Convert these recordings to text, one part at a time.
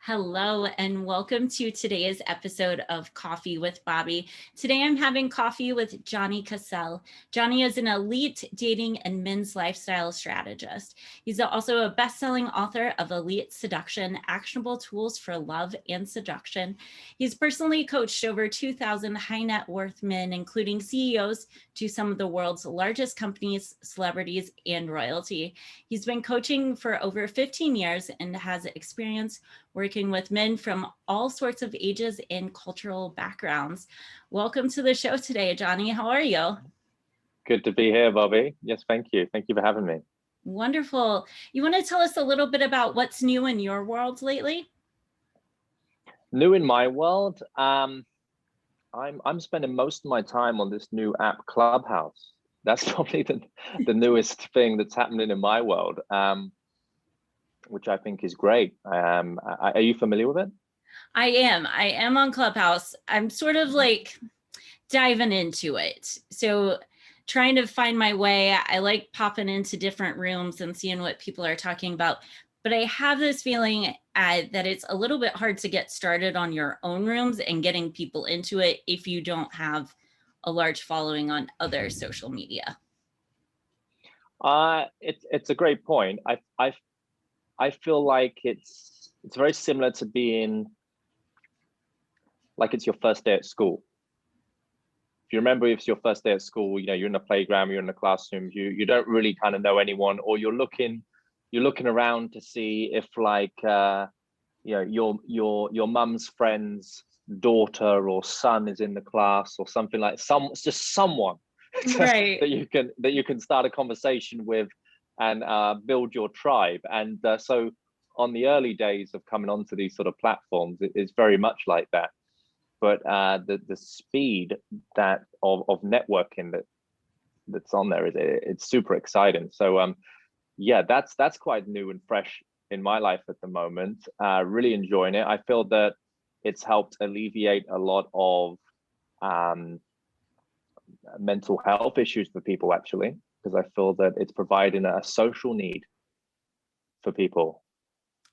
Hello, and welcome to today's episode of Coffee with Bobbi. Today I'm having coffee with Johnny Cassell. Johnny is an elite dating and men's lifestyle strategist. He's also a best-selling author of Elite Seduction, Actionable Tools for Love and Seduction. He's personally coached over 2,000 high net worth men, including CEOs to some of the world's largest companies, celebrities, and royalty. He's been coaching for over 15 years and has experience working with men from all sorts of ages and cultural backgrounds. Welcome to the show today, Johnny. How are you? Good to be here, Bobbi. Yes, thank you. Thank you for having me. Wonderful. You want to tell us a little bit about what's new in your world lately? New in my world, I'm spending most of my time on this new app, Clubhouse. That's probably the newest thing that's happening in my world, which I think is great. Are you familiar with it? I am on Clubhouse. I'm sort of like diving into it. So trying to find my way. I like popping into different rooms and seeing what people are talking about. But I have this feeling that it's a little bit hard to get started on your own rooms and getting people into it if you don't have a large following on other social media. It's a great point. I feel like it's very similar to being like it's your first day at school. If you remember, if it's your first day at school, you know, you're in the playground, you're in the classroom, you don't really kind of know anyone, or you're looking around to see if your mum's friend's daughter or son is in the class or something, like just someone Right. that you can start a conversation with and build your tribe. And so on the early days of coming onto these sort of platforms, it's very much like that. But the speed of networking that's on there it's super exciting. So yeah, that's quite new and fresh in my life at the moment. Really enjoying it. I feel that it's helped alleviate a lot of mental health issues for people, actually, because I feel that it's providing a social need for people,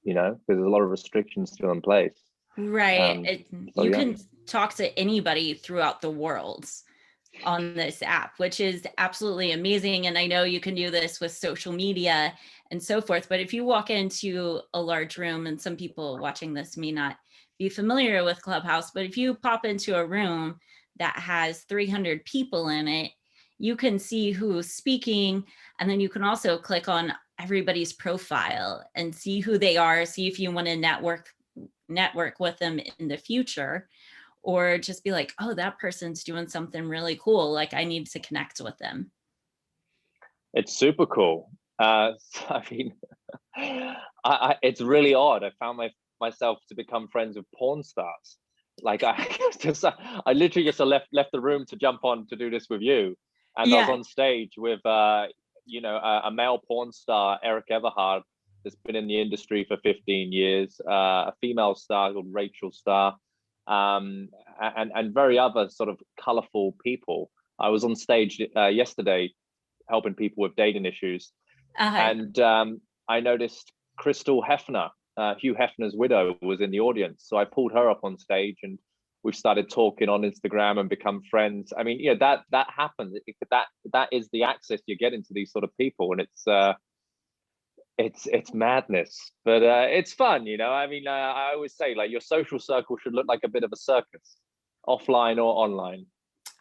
you know, because there's a lot of restrictions still in place. Right. You Yeah. can talk to anybody throughout the world on this app, which is absolutely amazing. And I know you can do this with social media and so forth, but if you walk into a large room, and some people watching this may not be familiar with Clubhouse, but if you pop into a room that has 300 people in it, you can see who's speaking. And then you can also click on everybody's profile and see who they are, see if you want to network with them in the future, or just be like, oh, that person's doing something really cool, like I need to connect with them. It's super cool. I mean, it's really odd. I found myself to become friends with porn stars. Like I literally just left the room to jump on to do this with you, and I was on stage with a male porn star, Eric Everhard, that's been in the industry for 15 years, a female star called Rachel Starr, and very other sort of colorful people. I was on stage yesterday helping people with dating issues. And I noticed Crystal Hefner, Hugh Hefner's widow, was in the audience. So I pulled her up on stage and we've started talking on Instagram and become friends. I mean, yeah, that happens. That is the access you get into these sort of people. And it's madness, but it's fun, you know. I mean, I always say, like, your social circle should look like a bit of a circus, offline or online.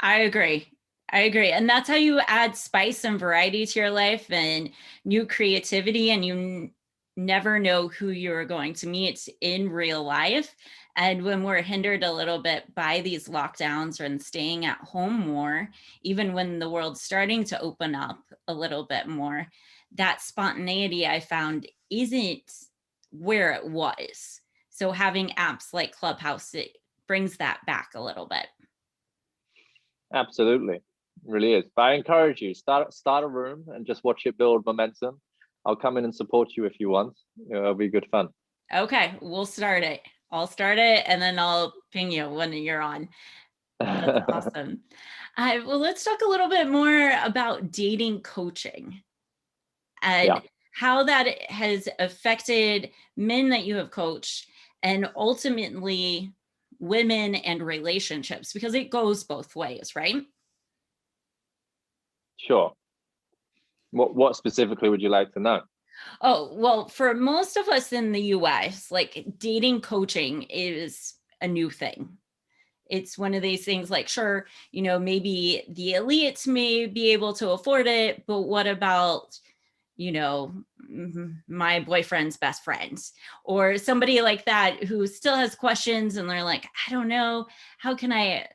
I agree. And that's how you add spice and variety to your life and new creativity. And you never know who you're going to meet in real life. And when we're hindered a little bit by these lockdowns and staying at home more, even when the world's starting to open up a little bit more, that spontaneity I found isn't where it was. So having apps like Clubhouse, it brings that back a little bit. Absolutely, really is. But I encourage you, start a room and just watch it build momentum. I'll come in and support you if you want. It'll be good fun. Okay, we'll start it. I'll start it and then I'll ping you when you're on. That's awesome. Well, let's talk a little bit more about dating coaching and how that has affected men that you have coached and ultimately women and relationships, because it goes both ways, right? Sure. What specifically would you like to know? Oh, well, for most of us in the US, like dating coaching is a new thing. It's one of these things like, sure, maybe the elites may be able to afford it, but what about, my boyfriend's best friends or somebody like that who still has questions and they're like, I don't know, how can I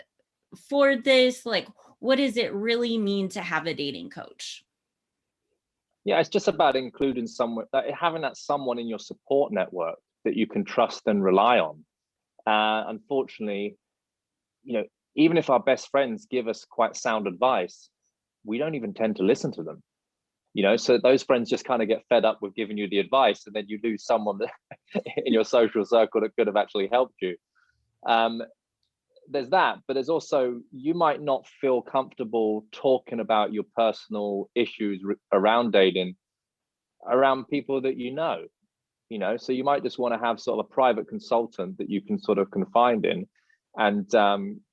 afford this? Like, what does it really mean to have a dating coach? Yeah, it's just about including someone, having that someone in your support network that you can trust and rely on. Unfortunately, even if our best friends give us quite sound advice, we don't even tend to listen to them. So those friends just kind of get fed up with giving you the advice, and then you lose someone that in your social circle that could have actually helped you. There's that, but there's also, you might not feel comfortable talking about your personal issues around dating around people that so you might just want to have sort of a private consultant that you can sort of confide in and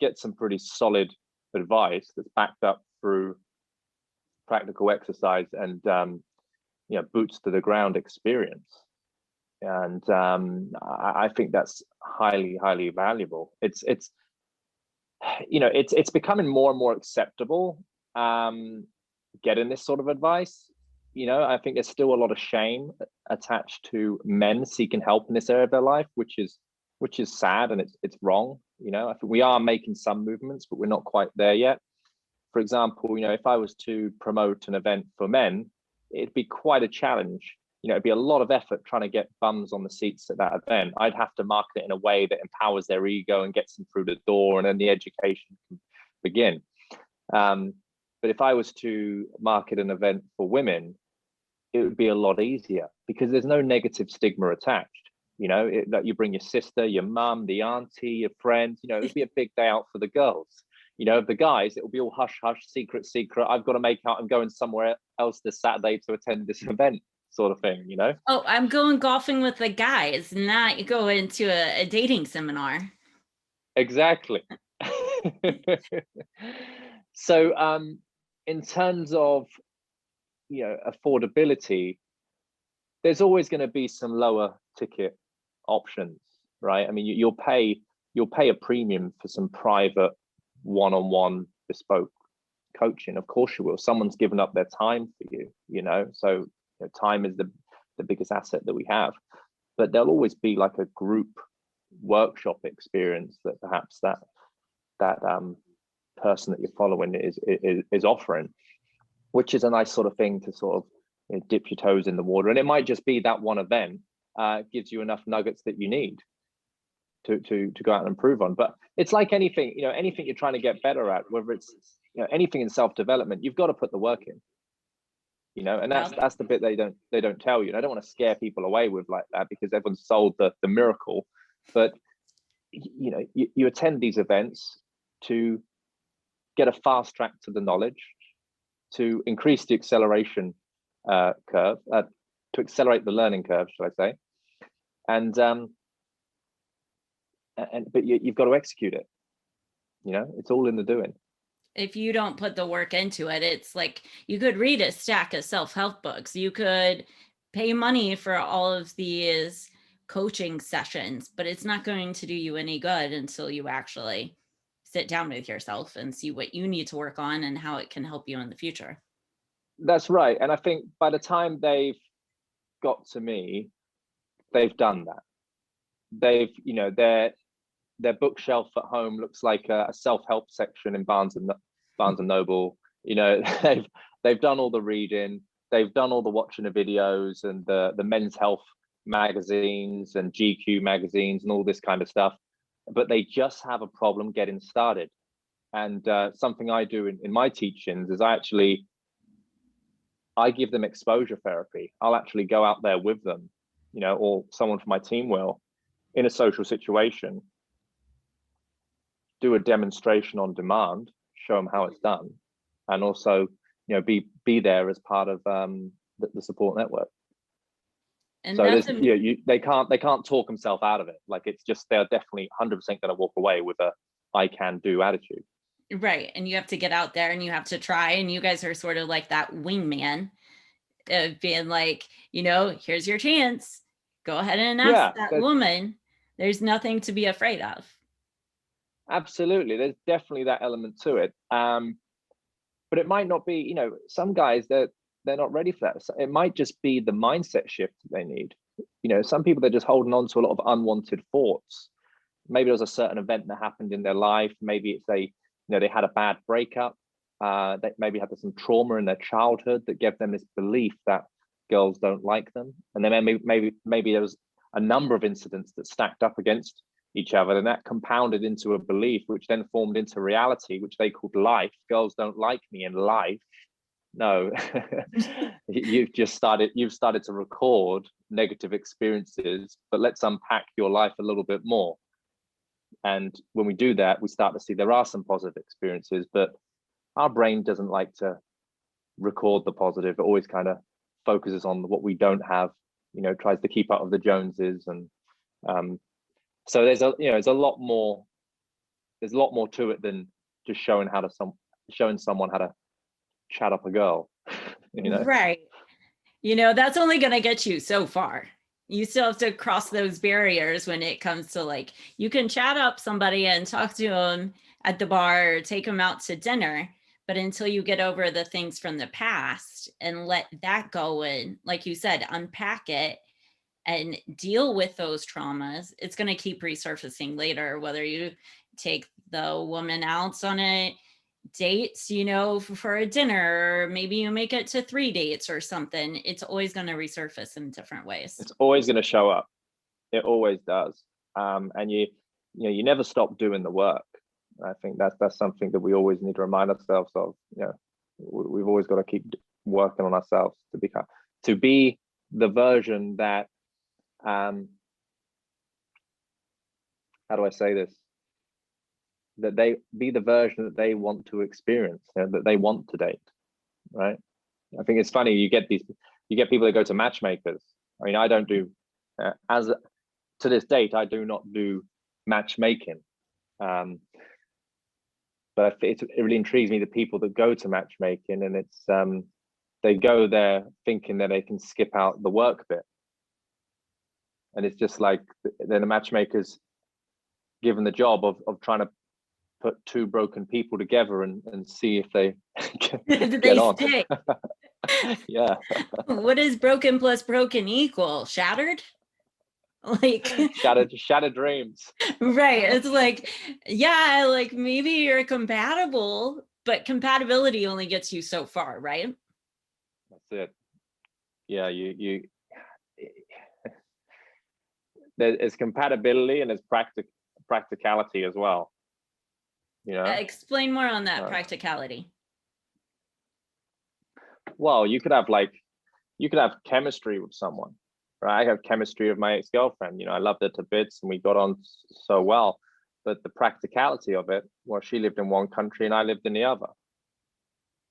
get some pretty solid advice that's backed up through practical exercise and boots to the ground experience. And I think that's highly, highly valuable. It's becoming more and more acceptable getting this sort of advice. I think there's still a lot of shame attached to men seeking help in this area of their life, which is sad, and it's wrong. I think we are making some movements, but we're not quite there yet. For example, if I was to promote an event for men, it'd be quite a challenge. It'd be a lot of effort trying to get bums on the seats at that event. I'd have to market it in a way that empowers their ego and gets them through the door, and then the education can begin. But if I was to market an event for women, it would be a lot easier because there's no negative stigma attached. That you bring your sister, your mum, the auntie, your friends. It would be a big day out for the girls. The guys, it will be all hush hush, secret. I've got to make out I'm going somewhere else this Saturday to attend this event, sort of thing. Oh, I'm going golfing with the guys, not going to a dating seminar. Exactly. So in terms of affordability, there's always going to be some lower ticket options, right? I mean, you'll pay a premium for some private one-on-one bespoke coaching. Of course you will. Someone's given up their time for you, so time is the biggest asset that we have. But there'll always be like a group workshop experience that perhaps that person that you're following is offering, which is a nice sort of thing to sort of dip your toes in the water. And it might just be that one event gives you enough nuggets that you need to go out and improve on. But it's like anything, anything you're trying to get better at, whether it's anything in self-development, you've got to put the work in. And that's the bit they don't tell you. And I don't want to scare people away with like that, because everyone's sold the miracle. But you attend these events to get a fast track to the knowledge, to increase the acceleration curve, to accelerate the learning curve, shall I say? And but you've got to execute it. It's all in the doing. If you don't put the work into it, it's like you could read a stack of self-help books. You could pay money for all of these coaching sessions, but it's not going to do you any good until you actually sit down with yourself and see what you need to work on and how it can help you in the future. That's right. And I think by the time they've got to me, they've done that. They've, their bookshelf at home looks like a self-help section in Barnes and Noble. They've done all the reading, they've done all the watching of videos and the men's health magazines and GQ magazines and all this kind of stuff, but they just have a problem getting started. And something I do in my teachings is I give them exposure therapy. I'll actually go out there with them, or someone from my team will, in a social situation, do a demonstration on demand, show them how it's done, and also be there as part of the support network. And So that's there's, they can't talk themselves out of it. Like, it's just, they're definitely 100% going to walk away with a I can do attitude. right. And you have to get out there and you have to try. And you guys are sort of like that wingman of being like, here's your chance. Go ahead and ask Yeah, that woman. There's nothing to be afraid of. absolutely. There's definitely that element to it. But it might not be, some guys, they're not ready for that. So it might just be the mindset shift that they need. Some people, they're just holding on to a lot of unwanted thoughts. Maybe there was a certain event that happened in their life. Maybe it's they had a bad breakup. They maybe had some trauma in their childhood that gave them this belief that girls don't like them. And then maybe there was a number of incidents that stacked up against each other, and that compounded into a belief, which then formed into reality, which they called life. Girls don't like me in life. No, you've started to record negative experiences, but let's unpack your life a little bit more. And when we do that, we start to see there are some positive experiences, but our brain doesn't like to record the positive. It always kind of focuses on what we don't have, tries to keep up with the Joneses. And so there's a lot more to it than just showing someone how to chat up a girl. Right. That's only going to get you so far. You still have to cross those barriers when it comes to, like, you can chat up somebody and talk to them at the bar or take them out to dinner, but until you get over the things from the past and let that go and, like you said, unpack it and deal with those traumas, it's going to keep resurfacing later, whether you take the woman out on a dates, for a dinner, or maybe you make it to 3 dates or something. It's always going to resurface in different ways. It's always going to show up. It always does. And you never stop doing the work. I think that's something that we always need to remind ourselves of. We've always got to keep working on ourselves to be the version that, how do I say this? That they be the version that they want to experience, that they want to date, right? I think it's funny, you get people that go to matchmakers. I mean, I don't do, to this date, I do not do matchmaking. But it really intrigues me, the people that go to matchmaking, and it's they go there thinking that they can skip out the work bit. And it's just like, then the matchmaker's given the job of trying to put two broken people together and see if they get on. Yeah. What is broken plus broken equal? Shattered? Like shattered dreams. Right. It's like, yeah, like maybe you're compatible, but compatibility only gets you so far, right? That's it. Yeah, you there's compatibility and there's practicality as well. Explain more on that practicality. Well, you could have chemistry with someone, right? I have chemistry with my ex-girlfriend. I loved her to bits and we got on so well. But the practicality of it, well, she lived in one country and I lived in the other.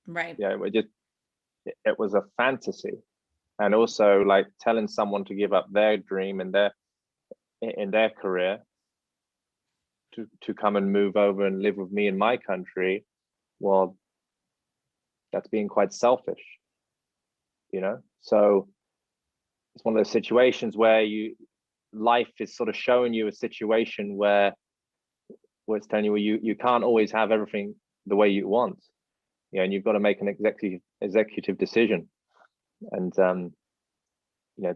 Right. Yeah, it was a fantasy. And also, like, telling someone to give up their dream and in their career to come and move over and live with me in my country, well, that's being quite selfish, So it's one of those situations where life is sort of showing you a situation where it's telling you, you can't always have everything the way you want, and you've got to make an executive decision. And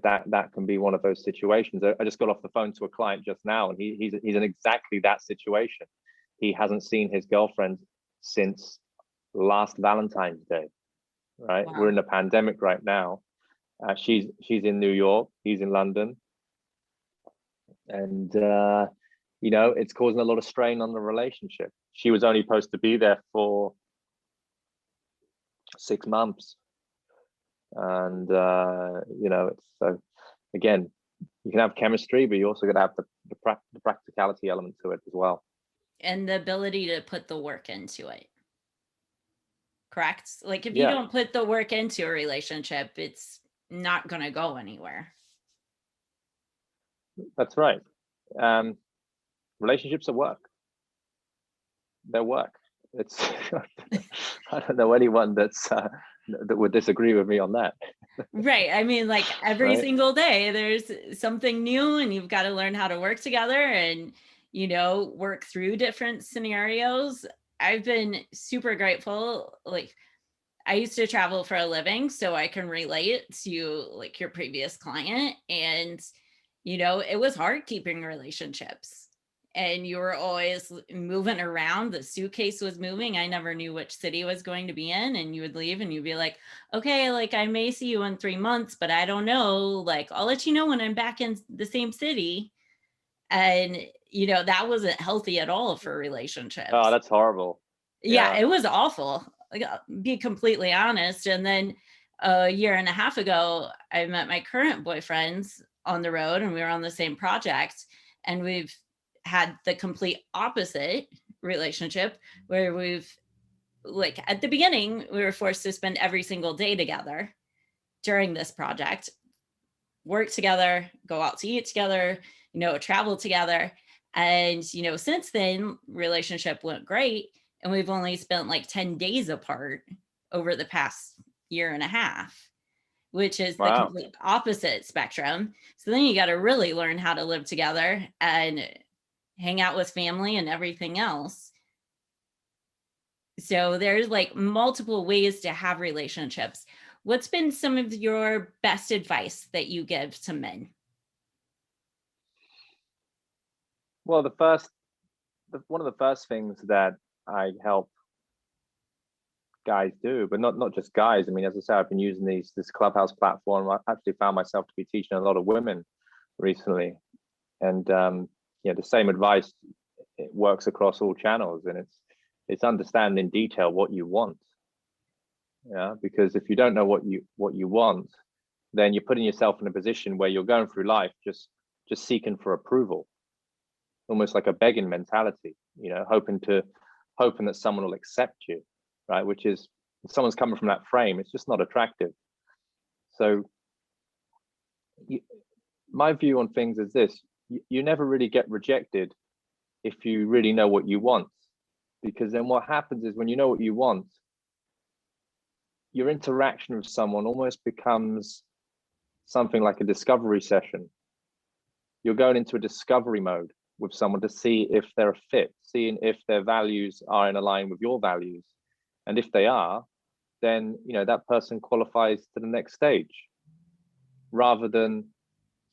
that can be one of those situations. I just got off the phone to a client just now, and he's in exactly that situation. He hasn't seen his girlfriend since last Valentine's Day, right? Wow. We're in a pandemic right now. She's in New York, he's in London, and it's causing a lot of strain on the relationship. She was only supposed to be there for 6 months. And it's, so again, you can have chemistry, but you also got to have the practicality element to it as well, and the ability to put the work into it. Correct? Like, if you don't put the work into a relationship, it's not going to go anywhere. That's right. Relationships are work. They're work. It's I don't know anyone that would disagree with me on that. Right. I mean, like every Right? single day, there's something new, and you've got to learn how to work together and, work through different scenarios. I've been super grateful. Like, I used to travel for a living, so I can relate to like your previous client. And, it was hard keeping relationships. And you were always moving around. The suitcase was moving. I never knew which city I was going to be in. And you would leave and you'd be like, okay, like I may see you in 3 months, but I don't know. Like, I'll let you know when I'm back in the same city. And, that wasn't healthy at all for Oh, relationships. that's horrible. Yeah, Yeah. it was awful. Like, I'll be completely honest. And then a year and a half ago, I met my current boyfriends on the road, and we were on the same project. And we've had the complete opposite relationship, where we've, like, at the beginning, we were forced to spend every single day together during this project, work together, go out to eat together, travel together. And, since then, relationship went great. And we've only spent like 10 days apart over the past year and a half, which is the Wow. complete opposite spectrum. So then you got to really learn how to live together and hang out with family and everything else. So there's like multiple ways to have relationships. What's been some of your best advice that you give to men? Well, one of the first things that I help guys do, but not just guys. I mean, as I say, I've been using this Clubhouse platform. I actually found myself to be teaching a lot of women recently, and the same advice, it works across all channels, and it's understand in detail what you want. Yeah, because if you don't know what you want, then you're putting yourself in a position where you're going through life just seeking for approval, almost like a begging mentality, hoping that someone will accept you, right? Which is, if someone's coming from that frame, it's just not attractive. So my view on things is this: you never really get rejected if you really know what you want, because then what happens is, when you know what you want, your interaction with someone almost becomes something like a discovery session. You're going into a discovery mode with someone to see if they're a fit, seeing if their values are in line with your values. And if they are, then that person qualifies to the next stage, rather than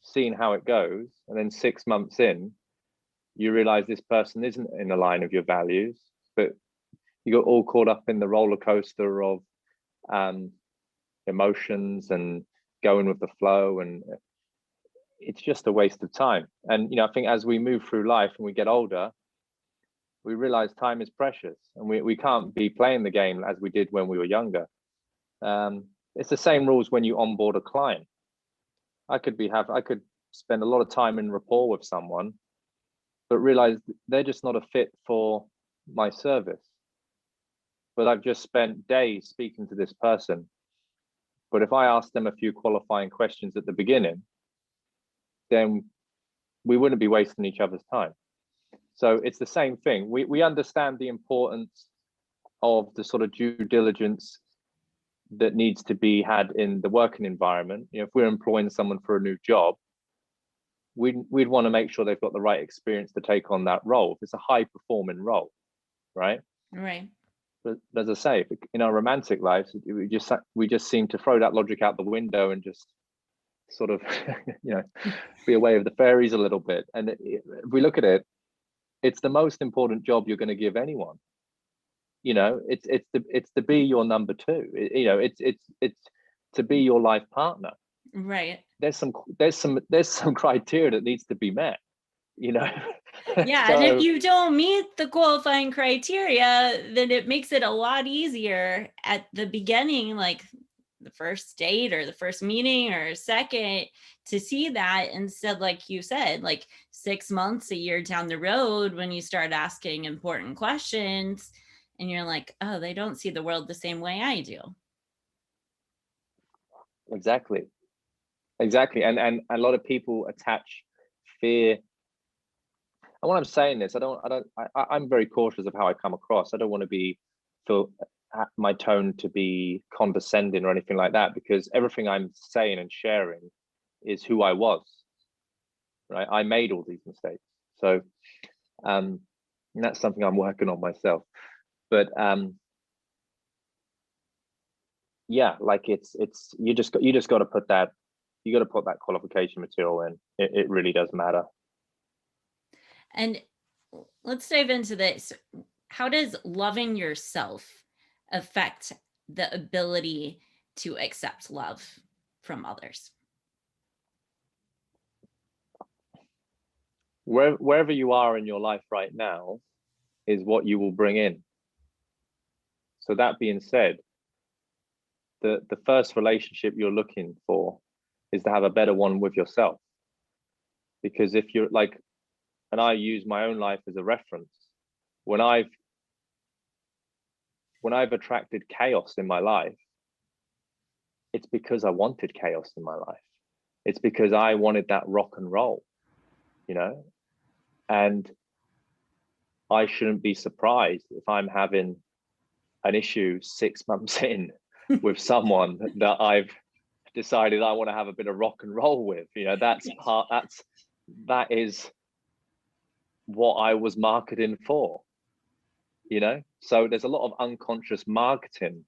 seeing how it goes. And then 6 months in, you realize this person isn't in a line of your values, but you got all caught up in the roller coaster of emotions and going with the flow, and it's just a waste of time. And I think as we move through life and we get older, we realize time is precious, and we can't be playing the game as we did when we were younger. It's the same rules when you onboard a client. I could spend a lot of time in rapport with someone, but realize they're just not a fit for my service. But I've just spent days speaking to this person. But if I ask them a few qualifying questions at the beginning, then we wouldn't be wasting each other's time. So it's the same thing. We understand the importance of the sort of due diligence that needs to be had in the working environment. If we're employing someone for a new job, we'd want to make sure they've got the right experience to take on that role. If it's a high performing role, right? Right. But as I say, in our romantic lives, we just seem to throw that logic out the window and just sort of be away with the fairies a little bit. And if we look at it, it's the most important job you're going to give anyone. It's to be your number two. It's to be your life partner. Right. There's some criteria that needs to be met. Yeah. So, and if you don't meet the qualifying criteria, then it makes it a lot easier at the beginning, like the first date or the first meeting or second, to see that, instead, like you said, like 6 months, a year down the road, when you start asking important questions and you're like, oh, they don't see the world the same way I do. exactly. And a lot of people attach fear. And when I'm saying this, I'm very cautious of how I come across. I don't want to feel my tone to be condescending or anything like that, because everything I'm saying and sharing is who I was, right? I made all these mistakes. So and that's something I'm working on myself. But yeah, like it's you just got to put that, you got to put that qualification material in. It really does matter. And let's dive into this. How does loving yourself affect the ability to accept love from others? Wherever you are in your life right now is what you will bring in. So that being said, the first relationship you're looking for is to have a better one with yourself. Because if you're like, and I use my own life as a reference, when I've attracted chaos in my life, it's because I wanted chaos in my life. It's because I wanted that rock and roll, you know? And I shouldn't be surprised if I'm having an issue 6 months in with someone that I've decided I want to have a bit of rock and roll with. You know, that is what I was marketing for, you know? So there's a lot of unconscious marketing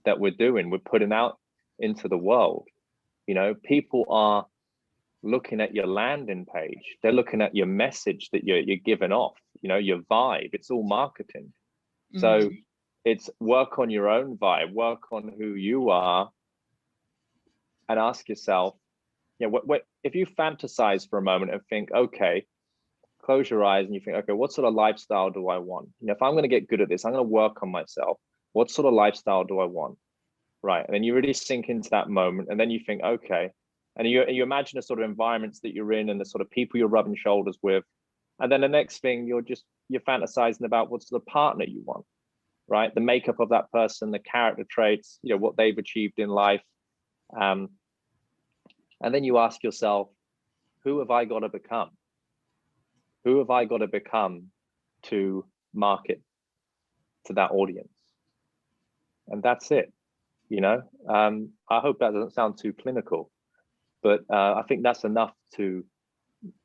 that we're doing, we're putting out into the world. You know, people are looking at your landing page, they're looking at your message that you're giving off, you know, your vibe. It's all marketing. Mm-hmm. So it's work on your own vibe, work on who you are, and ask yourself, you know, what if you fantasize for a moment and think, okay, close your eyes and you think, okay, what sort of lifestyle do I want? You know, if I'm going to get good at this, I'm going to work on myself. What sort of lifestyle do I want? Right. And then you really sink into that moment, and then you think, okay, and you imagine the sort of environments that you're in and the sort of people you're rubbing shoulders with. And then the next thing, you're fantasizing about what sort of partner you want, right? The makeup of that person, the character traits, you know, what they've achieved in life. And then you ask yourself, who have I got to become? Who have I got to become to market to that audience? And that's it, you know? I hope that doesn't sound too clinical, but I think that's enough to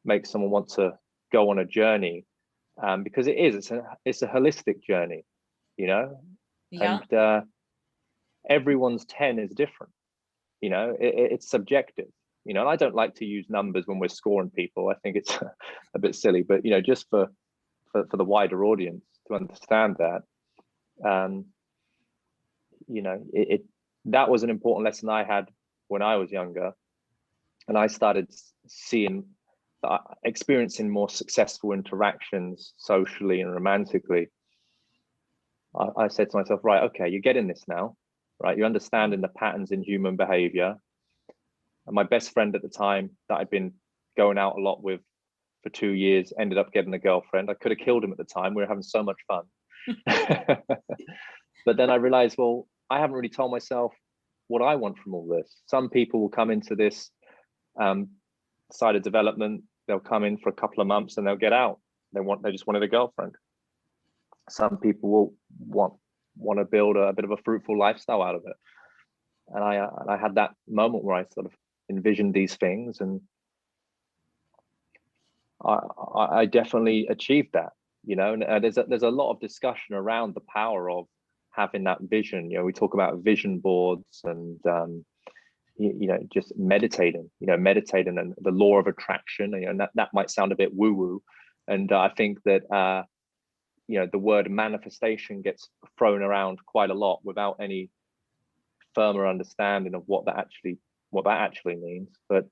make someone want to go on a journey, because it's a holistic journey, you know? Yeah. And everyone's 10 is different, you know? It's subjective, you know? And I don't like to use numbers when we're scoring people. I think it's a bit silly, but, you know, just for the wider audience to understand that, you know, that was an important lesson I had when I was younger. And I started experiencing more successful interactions socially and romantically. I said to myself, right, okay, you're getting this now, right? You're understanding the patterns in human behavior. And my best friend at the time that I'd been going out a lot with for 2 years ended up getting a girlfriend. I could have killed him at the time. We were having so much fun. But then I realized, well, I haven't really told myself what I want from all this. Some people will come into this side of development, they'll come in for a couple of months and they'll get out. They just wanted a girlfriend. Some people will want to build a bit of a fruitful lifestyle out of it. And I had that moment where I sort of envisioned these things, and I definitely achieved that, you know. And there's a lot of discussion around the power of having that vision. You know, we talk about vision boards and you know, just meditating and the law of attraction, you know, and that might sound a bit woo-woo. And I think that you know, the word manifestation gets thrown around quite a lot without any firmer understanding of what that actually means. But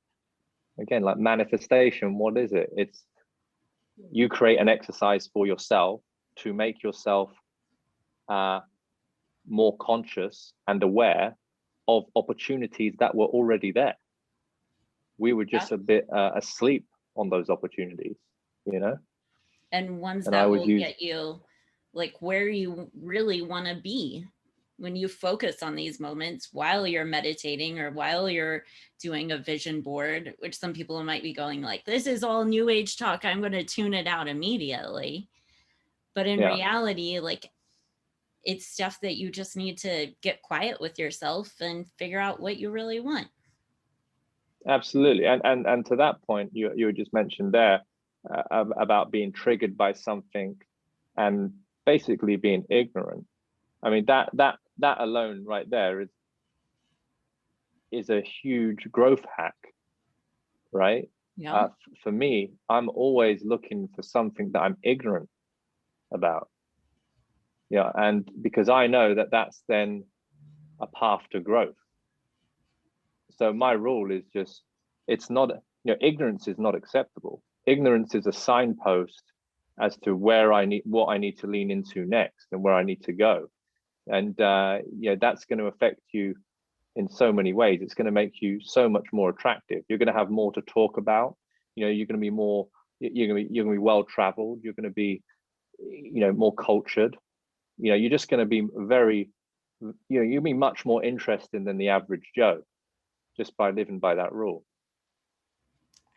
again, like manifestation, what is it? It's you create an exercise for yourself to make yourself more conscious and aware of opportunities that were already there. We were just a bit asleep on those opportunities, you know? And ones that will get you like where you really want to be, when you focus on these moments while you're meditating or while you're doing a vision board, which some people might be going like, this is all new age talk, I'm going to tune it out immediately. But in reality, like, it's stuff that you just need to get quiet with yourself and figure out what you really want. Absolutely. And to that point, you just mentioned there about being triggered by something and basically being ignorant. I mean, that alone right there is a huge growth hack, right? Yeah. For me, I'm always looking for something that I'm ignorant about. Yeah, and because I know that that's then a path to growth. So my rule is just, it's not, ignorance is not acceptable. Ignorance is a signpost as to what I need to lean into next and where I need to go. And that's going to affect you in so many ways. It's going to make you so much more attractive. You're going to have more to talk about. You're going to be more, you're going to be well traveled. You're going to be, more cultured. You're just going to be you'll be much more interesting than the average Joe, just by living by that rule.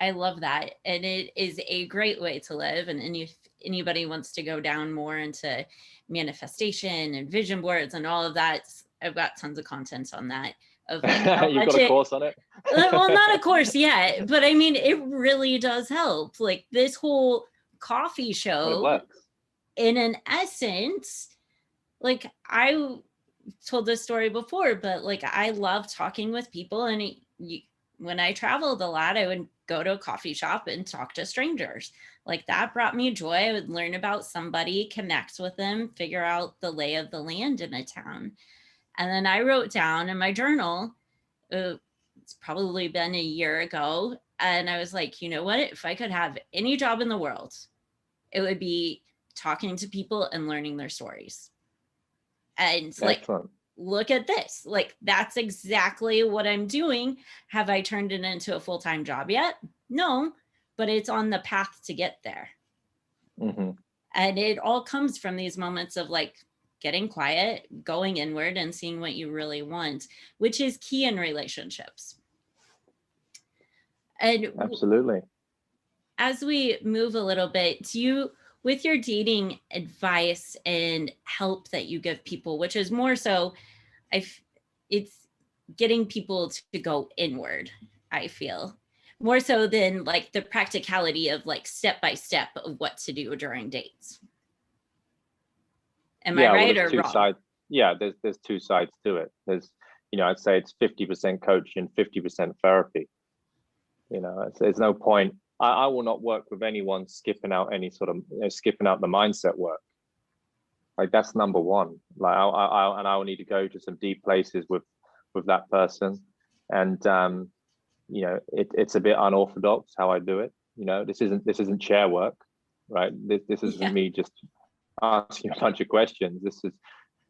I love that. And it is a great way to live. And if anybody wants to go down more into manifestation and vision boards and all of that, I've got tons of content on that. Of like how You've much got a course on it? Well, not a course yet, but I mean, it really does help. Like this whole coffee show, It works. In an essence, like I told this story before, but like I love talking with people. And when I traveled a lot, I would go to a coffee shop and talk to strangers. Like that brought me joy. I would learn about somebody, connect with them, figure out the lay of the land in a town. And then I wrote down in my journal, it's probably been a year ago, and I was like, you know what? If I could have any job in the world, it would be talking to people and learning their stories. And like, Excellent. look at this. Like, that's exactly what I'm doing. Have I turned it into a full-time job yet? No, but it's on the path to get there. Mm-hmm. And it all comes from these moments of like getting quiet, going inward, and seeing what you really want, which is key in relationships. And absolutely. As we move a little bit, do you, with your dating advice and help that you give people, which is more so, it's getting people to go inward, I feel, more so than like the practicality of like step by step of what to do during dates. Am I right or wrong? Sides. Yeah, there's two sides to it. There's, I'd say it's 50% coaching, 50% therapy. There's no point. I will not work with anyone skipping out any sort of skipping out the mindset work. Like that's number one. Like I will need to go to some deep places with that person, and it's a bit unorthodox how I do it. This isn't chair work, right? This isn't me just asking a bunch of questions. This is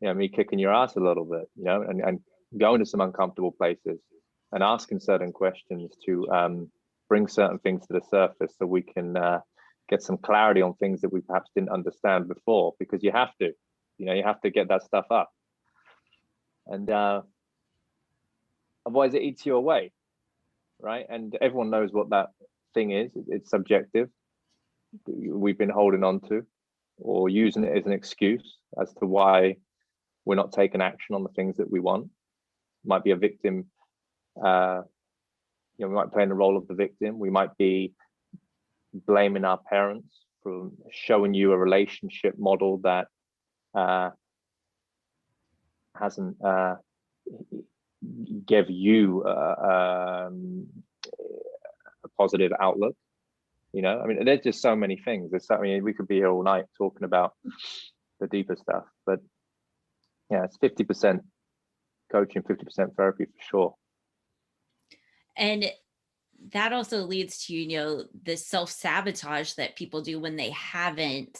me kicking your ass a little bit, and going to some uncomfortable places and asking certain questions to bring certain things to the surface so we can get some clarity on things that we perhaps didn't understand before, because you have to get that stuff up, and otherwise it eats you away, right? And everyone knows what that thing is. It's subjective. We've been holding on to or using it as an excuse as to why we're not taking action on the things that we want. Might be a victim. We might play in the role of the victim. We might be blaming our parents for showing you a relationship model that hasn't give you a positive outlook. There's just so many things. We could be here all night talking about the deeper stuff, but yeah, it's 50% coaching, 50% therapy for sure. And that also leads to, the self-sabotage that people do when they haven't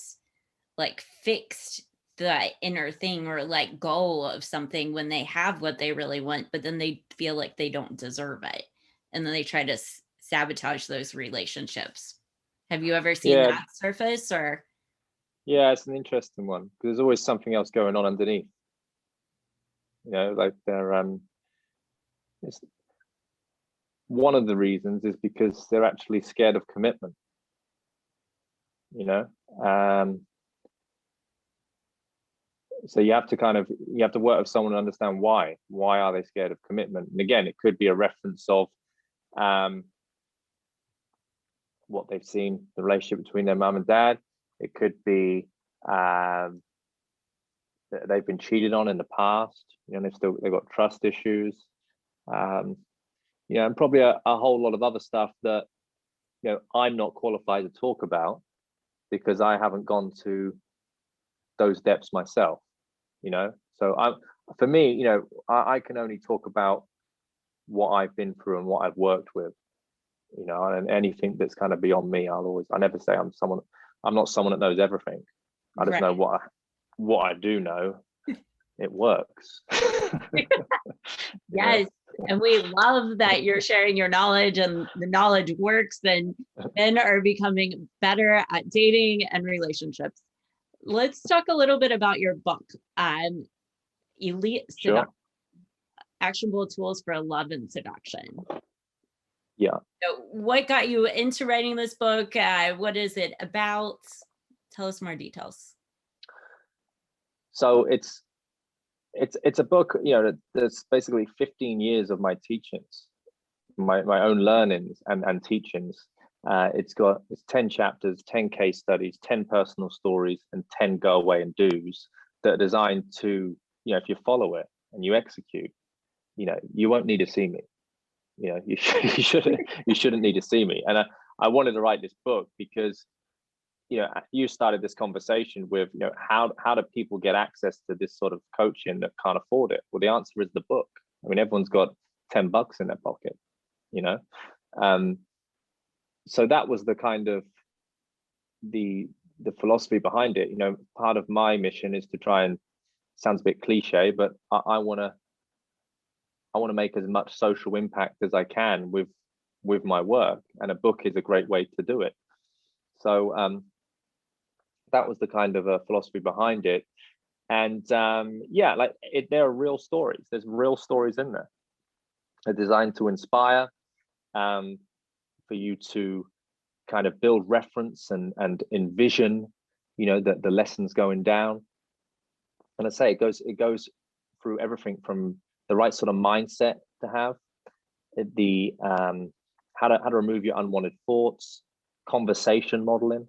like fixed the inner thing or let go of something when they have what they really want, but then they feel like they don't deserve it. And then they try to sabotage those relationships. Have you ever seen that surface? Or yeah, it's an interesting one because there's always something else going on underneath. like they're it's, one of the reasons is because they're actually scared of commitment. So you have to work with someone to understand why are they scared of commitment. And again, it could be a reference of what they've seen, the relationship between their mum and dad. It could be they've been cheated on in the past. They've got trust issues. And probably a whole lot of other stuff that I'm not qualified to talk about because I haven't gone to those depths myself. So for me, I can only talk about what I've been through and what I've worked with. And anything that's kind of beyond me, I never say I'm not someone that knows everything. I just know what I do know. It works. Yes. And we love that you're sharing your knowledge, and the knowledge works. Then men are becoming better at dating and relationships. Let's talk a little bit about your book, Elite Seduction, Actionable Tools for Love and Seduction. Yeah. So what got you into writing this book? What is it about? Tell us more details. So it's a book, that's basically 15 years of my teachings, my own learnings and teachings. It's 10 chapters, 10 case studies, 10 personal stories, and 10 go away and do's that are designed to, if you follow it and you execute, you won't need to see me. You shouldn't need to see me. And I wanted to write this book because you started this conversation with how do people get access to this sort of coaching that can't afford it? Well, the answer is the book. I mean, everyone's got $10 in their pocket. So that was the kind of the philosophy behind it. Part of my mission is to try and, sounds a bit cliche, but I want to make as much social impact as I can with my work, and a book is a great way to do it. So that was the kind of philosophy behind it. And there are real stories. There's real stories in there. They're designed to inspire, for you to kind of build reference and envision, the lessons going down. And I say it goes through everything from the right sort of mindset to have, the how to remove your unwanted thoughts, conversation modeling,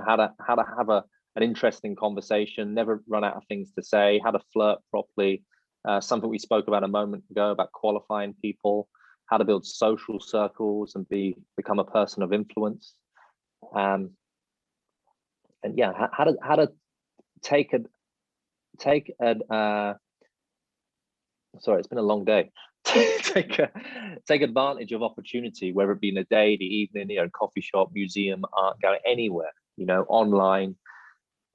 how to have an interesting conversation, never run out of things to say, how to flirt properly, something we spoke about a moment ago about qualifying people, how to build social circles and become a person of influence, and how to take sorry, it's been a long day. take advantage of opportunity, whether it be in the day, the evening, coffee shop, museum, art, go anywhere, online.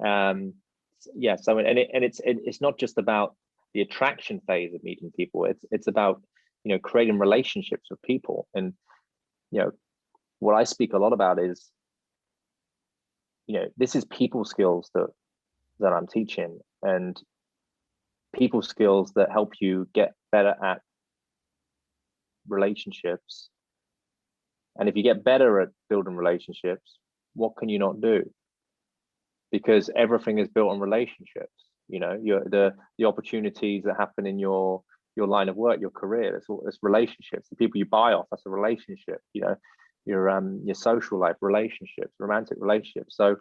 So it's not just about the attraction phase of meeting people. It's about creating relationships with people. And what I speak a lot about is this is people skills that I'm teaching, and people skills that help you get better at relationships. And if you get better at building relationships, what can you not do? Because everything is built on relationships. The opportunities that happen in your line of work, your career, it's relationships. The people you buy off, that's a relationship. Your social life, relationships, romantic relationships. So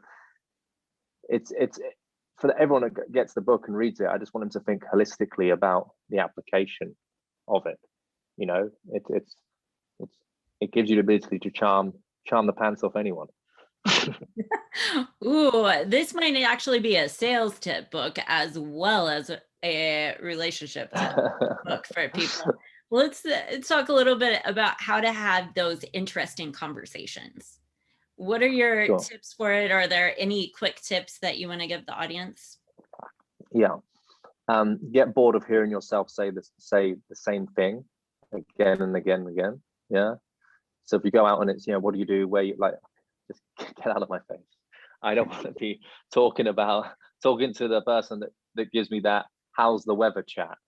it's for everyone that gets the book and reads it, I just want them to think holistically about the application of it. It gives you the ability to charm the pants off anyone. Ooh, this might actually be a sales tip book as well as a relationship book for people. Let's talk a little bit about how to have those interesting conversations. What are your tips for it? Are there any quick tips that you want to give the audience? Yeah. Get bored of hearing yourself say the same thing again and again and again. Yeah. So if you go out and it's, what do you do? Where you just get out of my face. I don't want to be talking to the person that gives me that how's the weather chat.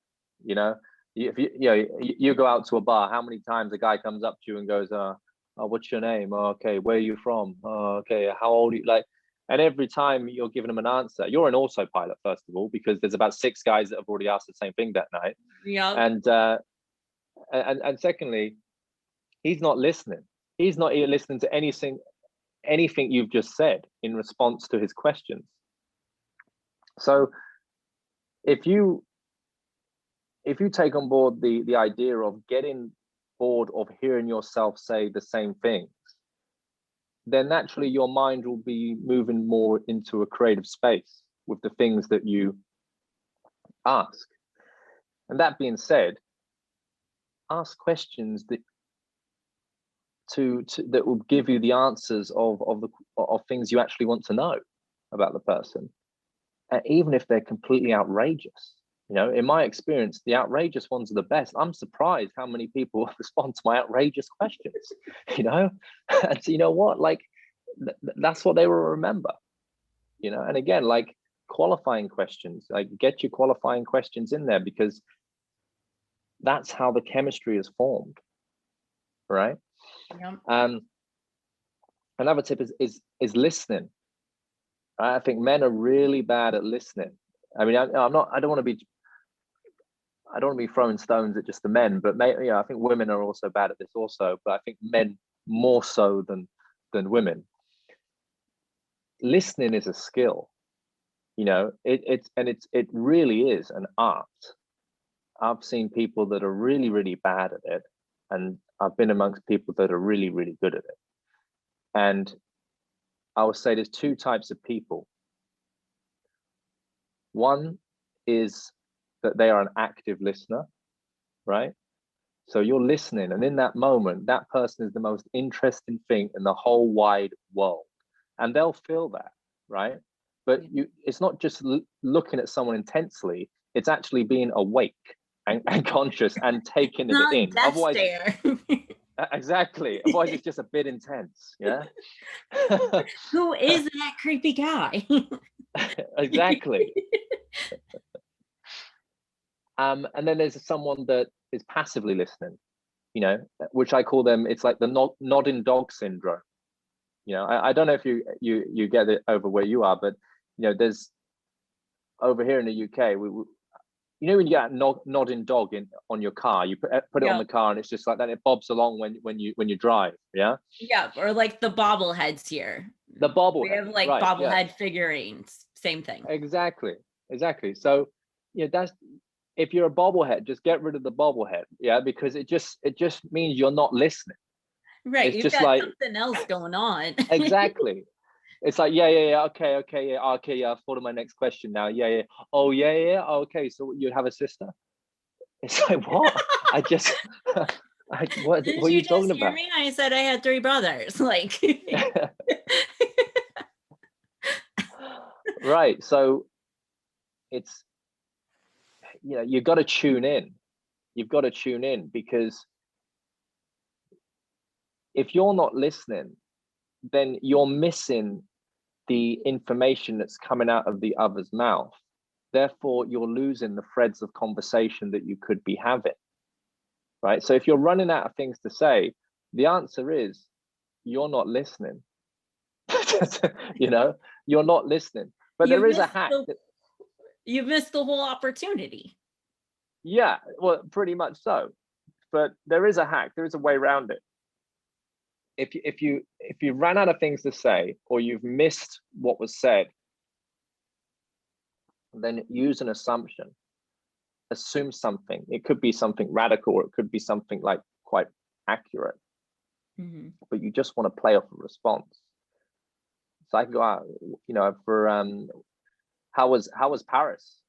You know, if you go out to a bar, how many times a guy comes up to you and goes, oh, what's your name? Oh, okay, where are you from? Oh, okay, how old are you? Like, and every time you're giving him an answer, you're an autopilot, first of all, because there's about 6 guys that have already asked the same thing that night. Yeah. And secondly, he's not listening. He's not even listening to anything you've just said in response to his questions. So if you take on board the idea of getting bored of hearing yourself say the same things, then naturally your mind will be moving more into a creative space with the things that you ask. And that being said, ask questions that will give you the answers of things you actually want to know about the person, even if they're completely outrageous. You know, in my experience, the outrageous ones are the best. I'm surprised how many people respond to my outrageous questions, you know? And so, you know what, like, that's what they will remember, you know? And again, like, qualifying questions, like, get your qualifying questions in there, because that's how the chemistry is formed, right? Yeah. Another tip is listening. I think men are really bad at listening. I mean, I don't want to be throwing stones at just the men, but I think women are also bad at this also, but I think men more so than women. Listening is a skill, you know. It really is an art. I've seen people that are really, really bad at it, and I've been amongst people that are really, really good at it. And I would say there's 2 types of people. One is that they are an active listener, right? So you're listening, and in that moment, that person is the most interesting thing in the whole wide world, and they'll feel that, right? But it's not just looking at someone intensely; it's actually being awake and conscious and taking it in. Otherwise, exactly. Otherwise, it's just a bit intense. Yeah. Who is that creepy guy? Exactly. And then there's someone that is passively listening, you know, which I call them, it's like the nodding dog syndrome. You know, I don't know if you get it over where you are, but, you know, there's over here in the UK, you know, when you get a nodding dog on your car, you put it on the car, and it's just like that. It bobs along when you drive. Yeah. Yeah, or like the bobbleheads here. The bobblehead. We have like bobblehead figurines. Same thing. Exactly. So, you know, that's, if you're a bobblehead, just get rid of the bobblehead. Yeah, because it just means you're not listening. Right. It's You've just got like something else going on. Exactly. It's like, okay, I thought of my next question now. Oh, okay, so you have a sister? It's like, what? What are you talking about? Hear me? I said I had 3 brothers. Like, right. So it's, you know, you've got to tune in. You've got to tune in, because if you're not listening, then you're missing the information that's coming out of the other's mouth. Therefore, you're losing the threads of conversation that you could be having, right? So if you're running out of things to say, the answer is you're not listening. You know, you're not listening. But there is a hack. You've missed the whole opportunity. Yeah, well, pretty much so. But there is a hack. There is a way around it. If you ran out of things to say, or you've missed what was said, then use an assumption. Assume something. It could be something radical, or it could be something like quite accurate. Mm-hmm. But you just want to play off a response. So I can go out, you know, for how was Paris?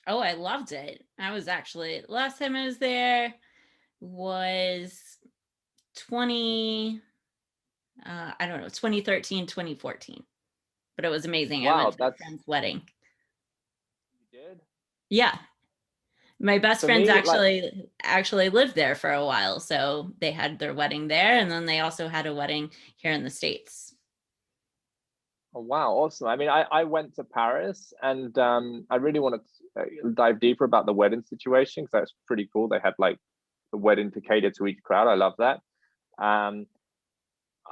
Oh, I loved it. I was actually, last time I was there was 2013, 2014. But it was amazing. Wow, I went to a friend's wedding. You did? Yeah. My best friends actually lived there for a while. So they had their wedding there, and then they also had a wedding here in the States. Oh, wow, awesome. I mean, I went to Paris, and I really wanted to dive deeper about the wedding situation, because that's pretty cool. They had like the wedding to cater to each crowd. I love that. Um,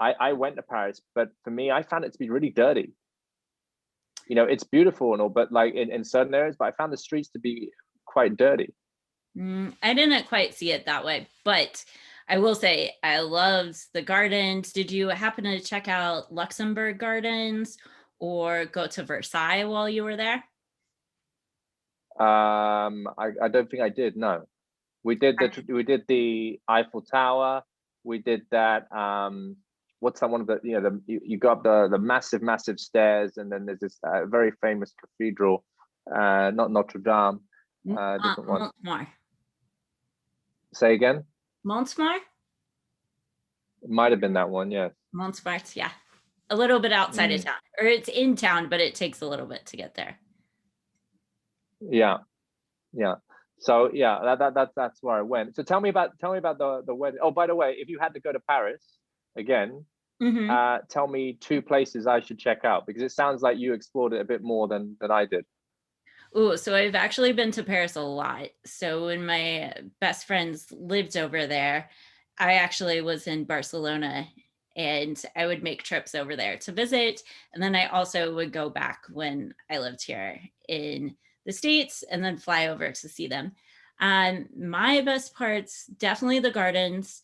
I went to Paris, but for me, I found it to be really dirty. You know, it's beautiful and all, but like in certain areas, but I found the streets to be quite dirty. I didn't quite see it that way, but I will say I loved the gardens. Did you happen to check out Luxembourg Gardens or go to Versailles while you were there? I don't think I did. No, we did the Eiffel Tower. We did that. What's that one of the, you go up the massive stairs, and then there's this very famous cathedral, not Notre Dame, different one. Montmartre. Say again. Montmartre? It might have been that one. Yes. Montmartre, yeah. A little bit outside of Mm. town, or it's in town, but it takes a little bit to get there. Yeah. Yeah. So yeah, that's where I went. So tell me about the wedding. Oh, by the way, if you had to go to Paris again, tell me 2 places I should check out, because it sounds like you explored it a bit more than I did. Oh, so I've actually been to Paris a lot. So when my best friends lived over there, I actually was in Barcelona, and I would make trips over there to visit. And then I also would go back when I lived here in the States and then fly over to see them. My best parts, definitely the gardens.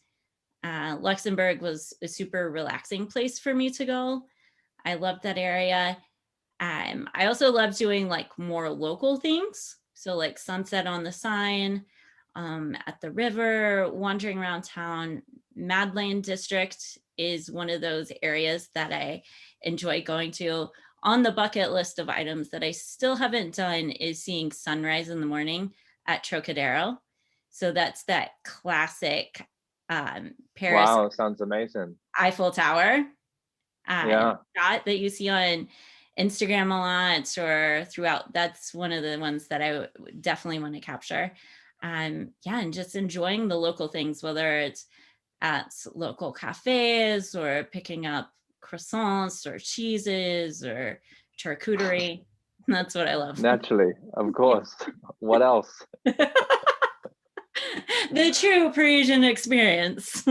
Luxembourg was a super relaxing place for me to go. I loved that area. I also love doing like more local things. So like sunset on the Seine, at the river, wandering around town. Madeleine district is one of those areas that I enjoy going to. On the bucket list of items that I still haven't done is seeing sunrise in the morning at Trocadero. So that's that classic Paris Wow, sounds amazing. Eiffel Tower Yeah. shot that you see on Instagram a lot or throughout. That's one of the ones that I definitely want to capture. Yeah, and just enjoying the local things, whether it's at local cafes or picking up croissants or cheeses or charcuterie. That's what I love. Naturally, of course. What else? The true Parisian experience.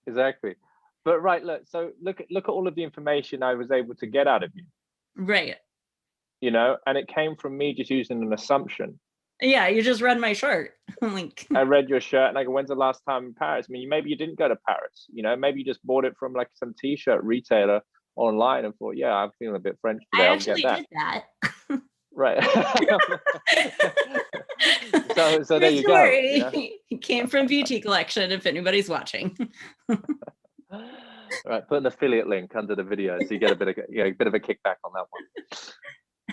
Exactly. But right, look at all of the information I was able to get out of you, Right. and it came from me just using an assumption. Yeah, you just read my shirt. Like, I read your shirt, and I go, when's the last time in Paris? I mean, maybe you didn't go to Paris, maybe you just bought it from like some t-shirt retailer online and thought, yeah, I'm feeling a bit French today, I I'll get actually that. did that. Right. So there True you go. story. It came from Beauty Collection, if anybody's watching. Right, put an affiliate link under the video so you get a bit of a kickback on that